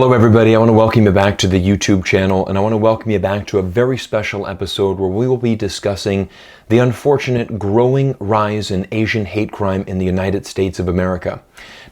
Hello everybody, I want to welcome you back to the YouTube channel, and I want to welcome you back to a very special episode where we will be discussing the unfortunate growing rise in Asian hate crime in the United States of America.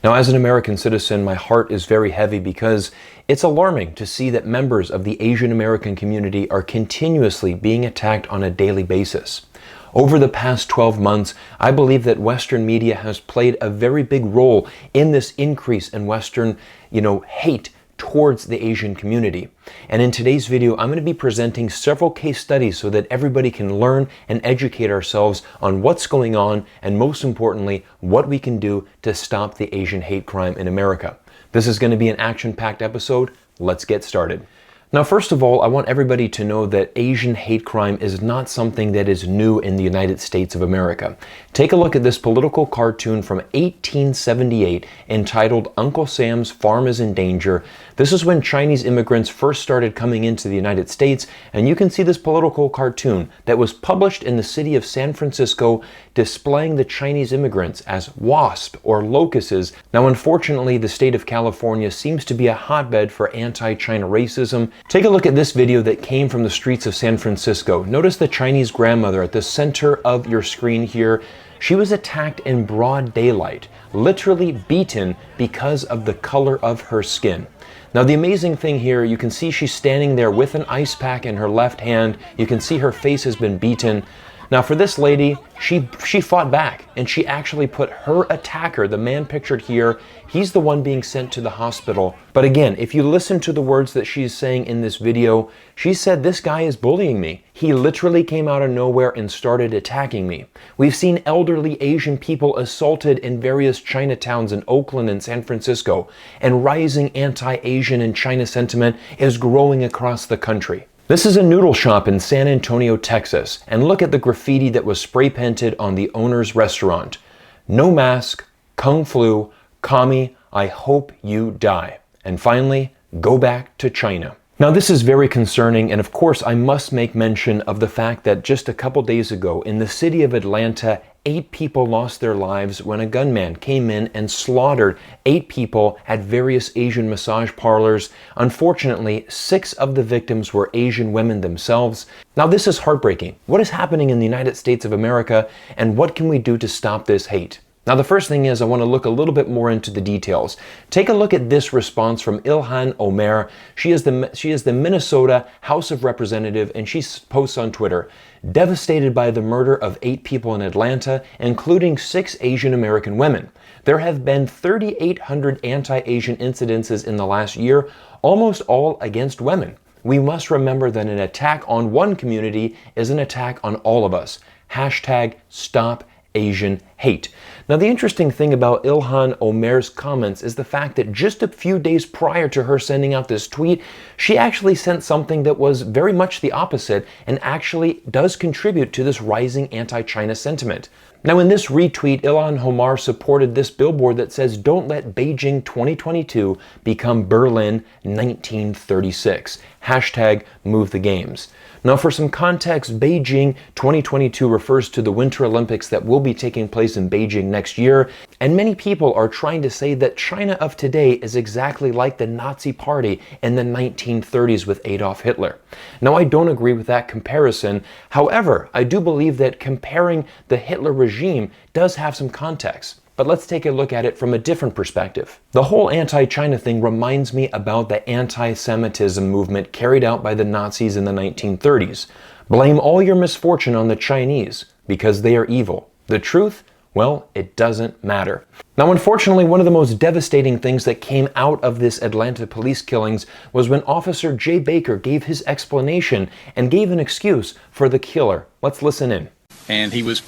Now, as an American citizen, my heart is very heavy because it's alarming to see that members of the Asian American community are continuously being attacked on a daily basis. Over the past 12 months, I believe that Western media has played a very big role in this increase in Western, hate towards the Asian community. And in today's video, I'm going to be presenting several case studies so that everybody can learn and educate ourselves on what's going on, and most importantly, what we can do to stop the Asian hate crime in America. This is going to be an action-packed episode. Let's get started. Now, first of all, I want everybody to know that Asian hate crime is not something that is new in the United States of America. Take a look at this political cartoon from 1878 entitled Uncle Sam's Farm is in Danger. This is when Chinese immigrants first started coming into the United States, and you can see this political cartoon that was published in the city of San Francisco displaying the Chinese immigrants as wasps or locusts. Now, unfortunately, the state of California seems to be a hotbed for anti-China racism. Take a look at this video that came from the streets of San Francisco. Notice the Chinese grandmother at the center of your screen here. She was attacked in broad daylight, literally beaten because of the color of her skin. Now, the amazing thing here, you can see she's standing there with an ice pack in her left hand. You can see her face has been beaten. Now, for this lady, she fought back, and she actually put her attacker, the man pictured here, he's the one being sent to the hospital. But again, if you listen to the words that she's saying in this video, she said, "This guy is bullying me. He literally came out of nowhere and started attacking me." We've seen elderly Asian people assaulted in various Chinatowns in Oakland and San Francisco, and rising anti-Asian and China sentiment is growing across the country. This is a noodle shop in San Antonio, Texas, and look at the graffiti that was spray painted on the owner's restaurant. "No mask, Kung Flu, Commie, I hope you die." And finally, "Go back to China." Now, this is very concerning, and of course I must make mention of the fact that just a couple days ago in the city of Atlanta, 8 people lost their lives when a gunman came in and slaughtered 8 people at various Asian massage parlors. Unfortunately, 6 of the victims were Asian women themselves. Now, this is heartbreaking. What is happening in the United States of America, and what can we do to stop this hate? Now, the first thing is I want to look a little bit more into the details. Take a look at this response from Ilhan Omar. She is the Minnesota House of Representative, and she posts on Twitter, "Devastated by the murder of 8 people in Atlanta, including 6 Asian American women. There have been 3,800 anti-Asian incidences in the last year, almost all against women. We must remember that an attack on one community is an attack on all of us. Hashtag stop Asian hate." Now, the interesting thing about Ilhan Omar's comments is the fact that just a few days prior to her sending out this tweet, she actually sent something that was very much the opposite and actually does contribute to this rising anti-China sentiment. Now, in this retweet, Ilhan Omar supported this billboard that says, "Don't let Beijing 2022 become Berlin 1936. Hashtag move the games." Now, for some context, Beijing 2022 refers to the Winter Olympics that will be taking place in Beijing next year, and many people are trying to say that China of today is exactly like the Nazi Party in the 1930s with Adolf Hitler. Now, I don't agree with that comparison. However, I do believe that comparing the Hitler regime does have some context. But let's take a look at it from a different perspective. The whole anti-China thing reminds me about the anti-Semitism movement carried out by the Nazis in the 1930s. Blame all your misfortune on the Chinese because they are evil. The truth? Well, it doesn't matter. Now, unfortunately, one of the most devastating things that came out of this Atlanta police killings was when Officer Jay Baker gave his explanation and gave an excuse for the killer. Let's listen in. And he was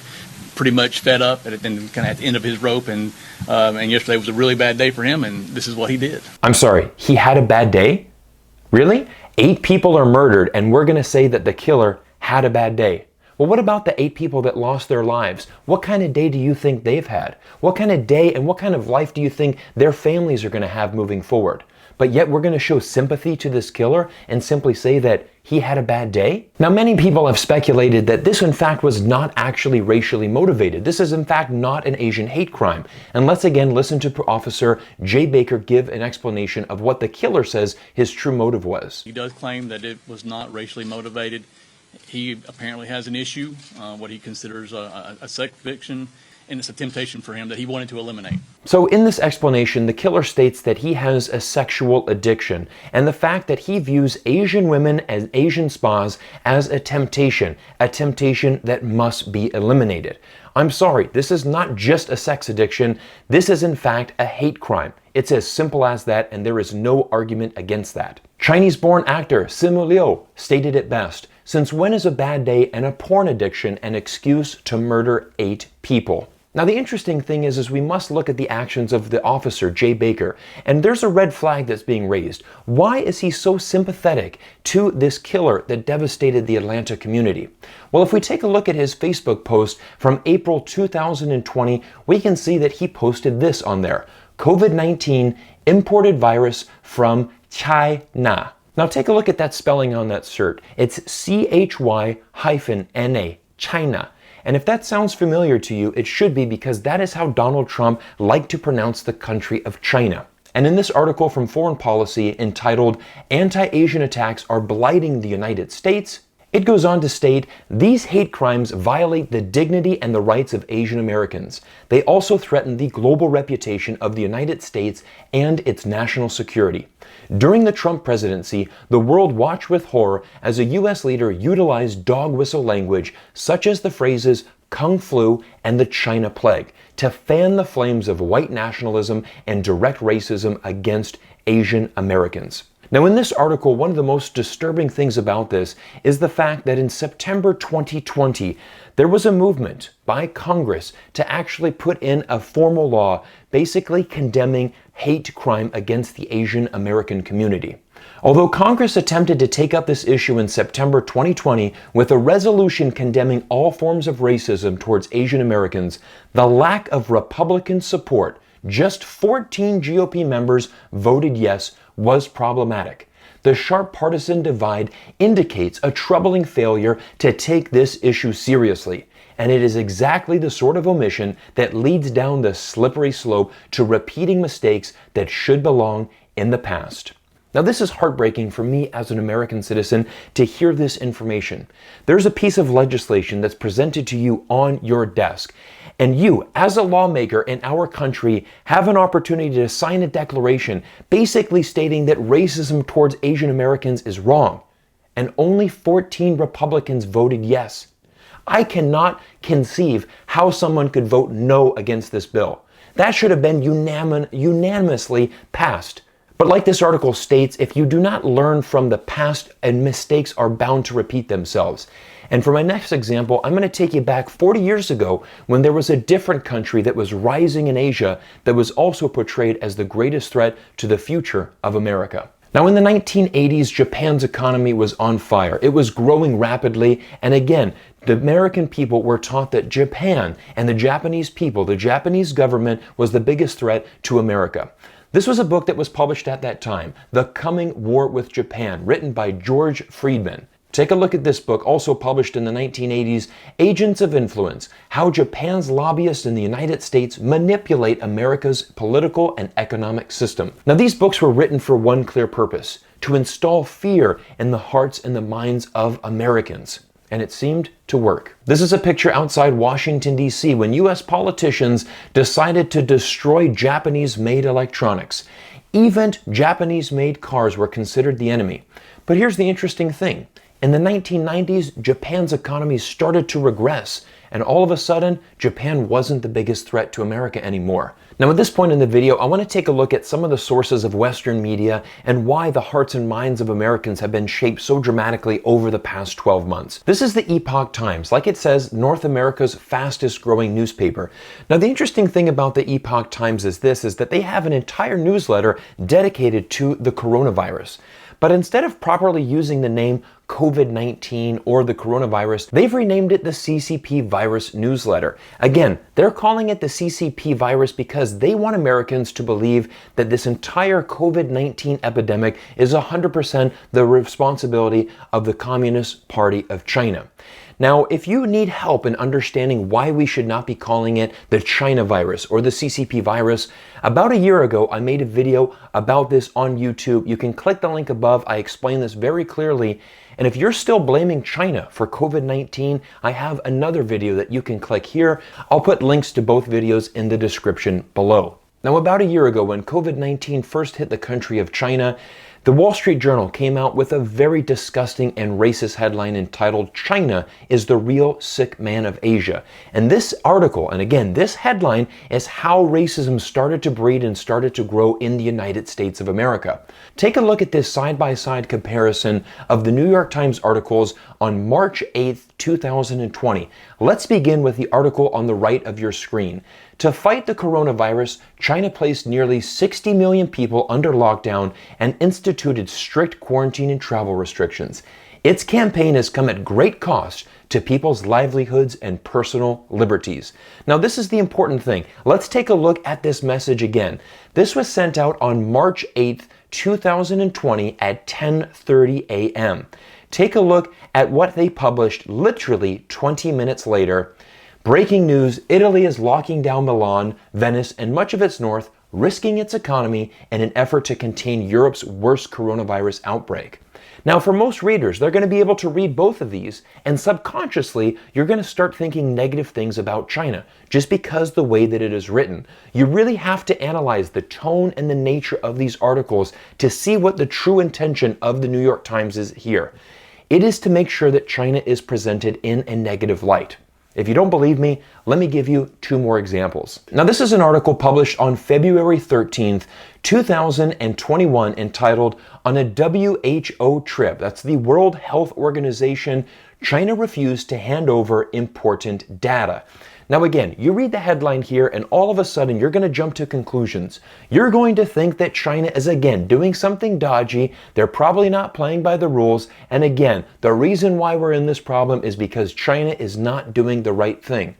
pretty much fed up and kind of at the end of his rope, and yesterday was a really bad day for him, and this is what he did. I'm sorry, he had a bad day? Really? 8 people are murdered, and we're going to say that the killer had a bad day. Well, what about the 8 people that lost their lives? What kind of day do you think they've had? What kind of day and what kind of life do you think their families are going to have moving forward? but yet we're going to show sympathy to this killer and simply say that he had a bad day? Now, many people have speculated that this in fact was not actually racially motivated. This is in fact not an Asian hate crime. And let's again listen to Officer Jay Baker give an explanation of what the killer says his true motive was. He does claim that it was not racially motivated. He apparently has an issue, what he considers a sex addiction, and it's a temptation for him that he wanted to eliminate. So in this explanation, the killer states that he has a sexual addiction, and the fact that he views Asian women and Asian spas as a temptation that must be eliminated. I'm sorry, this is not just a sex addiction, this is in fact a hate crime. It's as simple as that, and there is no argument against that. Chinese-born actor Simu Liu stated it best: "Since when is a bad day and a porn addiction an excuse to murder 8 people?" Now, the interesting thing is we must look at the actions of the officer, Jay Baker, and there's a red flag that's being raised. Why is he so sympathetic to this killer that devastated the Atlanta community? Well, if we take a look at his Facebook post from April 2020, we can see that he posted this on there: "COVID-19 imported virus from China." Now take a look at that spelling on that shirt. It's CHY-NA, China. And if that sounds familiar to you, it should be, because that is how Donald Trump liked to pronounce the country of China. And in this article from Foreign Policy entitled "Anti-Asian Attacks Are Blighting the United States," it goes on to state, "These hate crimes violate the dignity and the rights of Asian Americans. They also threaten the global reputation of the United States and its national security. During the Trump presidency, the world watched with horror as a U.S. leader utilized dog whistle language such as the phrases Kung Flu and the China Plague to fan the flames of white nationalism and direct racism against Asian Americans." Now, in this article, one of the most disturbing things about this is the fact that in September 2020, there was a movement by Congress to actually put in a formal law basically condemning hate crime against the Asian American community. Although Congress attempted to take up this issue in September 2020 with a resolution condemning all forms of racism towards Asian Americans, the lack of Republican support, just 14 GOP members voted yes, was problematic. The sharp partisan divide indicates a troubling failure to take this issue seriously, and it is exactly the sort of omission that leads down the slippery slope to repeating mistakes that should belong in the past. Now, this is heartbreaking for me as an American citizen to hear this information. There's a piece of legislation that's presented to you on your desk, and you, as a lawmaker in our country, have an opportunity to sign a declaration basically stating that racism towards Asian Americans is wrong, and only 14 Republicans voted yes. I cannot conceive how someone could vote no against this bill. That should have been unanimously passed. But like this article states, if you do not learn from the past, and mistakes are bound to repeat themselves. And for my next example, I'm going to take you back 40 years ago when there was a different country that was rising in Asia that was also portrayed as the greatest threat to the future of America. Now, in the 1980s, Japan's economy was on fire. It was growing rapidly, and again, the American people were taught that Japan and the Japanese people, the Japanese government, was the biggest threat to America. This was a book that was published at that time, The Coming War with Japan, written by George Friedman. Take a look at this book, also published in the 1980s, Agents of Influence: How Japan's Lobbyists in the United States Manipulate America's Political and Economic System. Now, these books were written for one clear purpose: to install fear in the hearts and the minds of Americans. And it seemed to work. This is a picture outside Washington, D.C. when U.S. politicians decided to destroy Japanese-made electronics. Even Japanese-made cars were considered the enemy. But here's the interesting thing. In the 1990s, Japan's economy started to regress, and all of a sudden, Japan wasn't the biggest threat to America anymore. Now, at this point in the video, I want to take a look at some of the sources of Western media and why the hearts and minds of Americans have been shaped so dramatically over the past 12 months. This is the Epoch Times, like it says, North America's fastest growing newspaper. Now, the interesting thing about the Epoch Times is that they have an entire newsletter dedicated to the coronavirus. But instead of properly using the name COVID-19 or the coronavirus, they've renamed it the CCP virus. virus newsletter. Again, they're calling it the CCP virus because they want Americans to believe that this entire COVID-19 epidemic is 100% the responsibility of the Communist Party of China. Now, if you need help in understanding why we should not be calling it the China virus or the CCP virus, about a year ago, I made a video about this on YouTube. You can click the link above. I explain this very clearly. And if you're still blaming China for COVID-19, I have another video that you can click here. I'll put links to both videos in the description below. Now, about a year ago, when COVID-19 first hit the country of China, the Wall Street Journal came out with a very disgusting and racist headline entitled, "China is the real sick man of Asia." And this article, and again, this headline is how racism started to breed and started to grow in the United States of America. Take a look at this side-by-side comparison of the New York Times articles on March 8th, 2020. Let's begin with the article on the right of your screen. To fight the coronavirus, China placed nearly 60 million people under lockdown and instituted strict quarantine and travel restrictions. Its campaign has come at great cost to people's livelihoods and personal liberties. Now, this is the important thing. Let's take a look at this message again. This was sent out on March 8th, 2020 at 10:30 a.m. Take a look at what they published literally 20 minutes later. Breaking news, Italy is locking down Milan, Venice, and much of its north, risking its economy in an effort to contain Europe's worst coronavirus outbreak. Now, for most readers, they're going to be able to read both of these, and subconsciously, you're going to start thinking negative things about China, just because the way that it is written. You really have to analyze the tone and the nature of these articles to see what the true intention of the New York Times is here. It is to make sure that China is presented in a negative light. If you don't believe me, let me give you two more examples. Now, this is an article published on February 13th, 2021, entitled, "On a WHO Trip," that's the World Health Organization, "China refused to hand over important data." Now again, you read the headline here and all of a sudden you're going to jump to conclusions. You're going to think that China is again doing something dodgy, they're probably not playing by the rules, and again, the reason why we're in this problem is because China is not doing the right thing.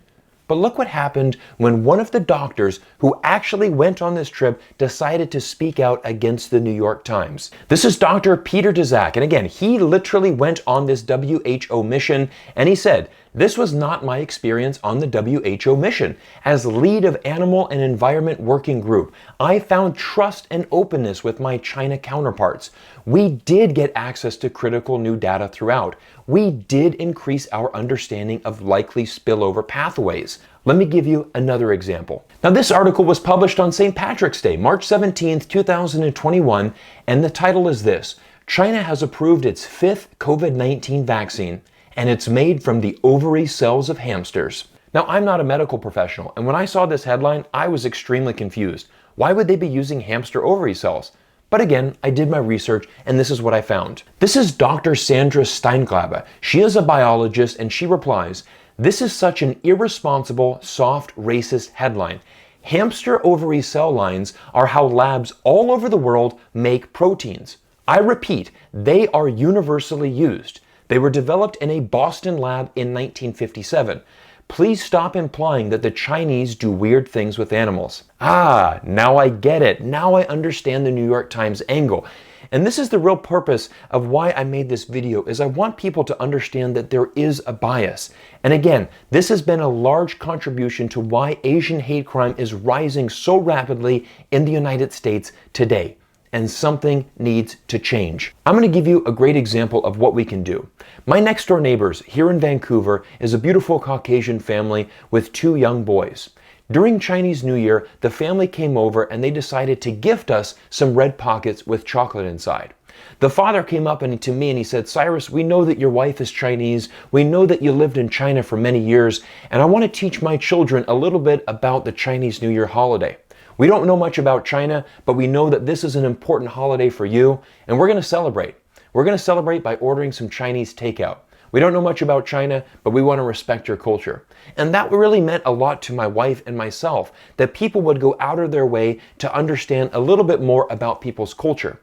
But look what happened when one of the doctors who actually went on this trip decided to speak out against the New York Times. This is Dr. Peter Daszak, and again, he literally went on this WHO mission, and he said, "This was not my experience on the WHO mission. As lead of Animal and Environment Working Group, I found trust and openness with my China counterparts. We did get access to critical new data throughout. We did increase our understanding of likely spillover pathways." Let me give you another example. Now, this article was published on St. Patrick's Day, March 17th, 2021, and the title is this: "China has approved its 5th COVID-19 vaccine, and it's made from the ovary cells of hamsters." Now, I'm not a medical professional, and when I saw this headline, I was extremely confused. Why would they be using hamster ovary cells? But again, I did my research, and this is what I found. This is Dr. Sandra Steinglaber. She is a biologist, and she replies, "This is such an irresponsible, soft, racist headline. Hamster ovary cell lines are how labs all over the world make proteins. I repeat, they are universally used. They were developed in a Boston lab in 1957. Please stop implying that the Chinese do weird things with animals." Ah, now I get it. Now I understand the New York Times angle. And this is the real purpose of why I made this video, is I want people to understand that there is a bias. And again, this has been a large contribution to why Asian hate crime is rising so rapidly in the United States today. And something needs to change. I'm going to give you a great example of what we can do. My next door neighbors here in Vancouver is a beautiful Caucasian family with 2 young boys. During Chinese New Year, the family came over and they decided to gift us some red pockets with chocolate inside. The father came up to me and he said, "Cyrus, we know that your wife is Chinese. We know that you lived in China for many years, and I want to teach my children a little bit about the Chinese New Year holiday. We don't know much about China, but we know that this is an important holiday for you, and we're going to celebrate. We're going to celebrate by ordering some Chinese takeout. We don't know much about China, but we want to respect your culture." And that really meant a lot to my wife and myself, that people would go out of their way to understand a little bit more about people's culture.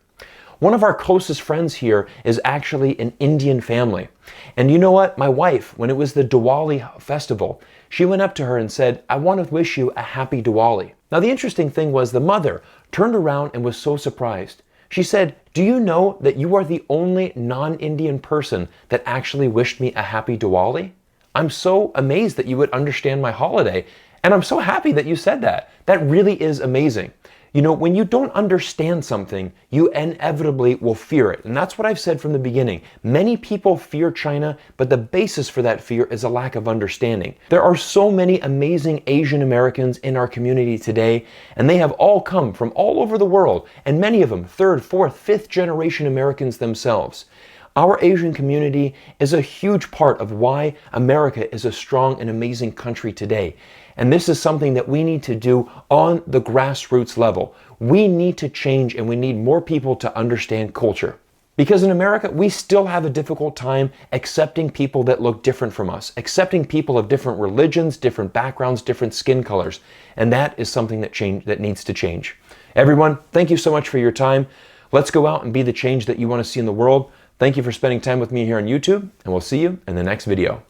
One of our closest friends here is actually an Indian family. And you know what? My wife, when it was the Diwali festival, she went up to her and said, "I want to wish you a happy Diwali." Now, the interesting thing was the mother turned around and was so surprised. She said, "Do you know that you are the only non-Indian person that actually wished me a happy Diwali? I'm so amazed that you would understand my holiday, and I'm so happy that you said that. That really is amazing." You know, when you don't understand something, you inevitably will fear it. And that's what I've said from the beginning. Many people fear China, but the basis for that fear is a lack of understanding. There are so many amazing Asian Americans in our community today, and they have all come from all over the world, and many of them third, fourth, fifth generation Americans themselves. Our Asian community is a huge part of why America is a strong and amazing country today. And this is something that we need to do on the grassroots level. We need to change, and we need more people to understand culture. Because in America, we still have a difficult time accepting people that look different from us, accepting people of different religions, different backgrounds, different skin colors. And that is something that needs to change. Everyone, thank you so much for your time. Let's go out and be the change that you want to see in the world. Thank you for spending time with me here on YouTube, and we'll see you in the next video.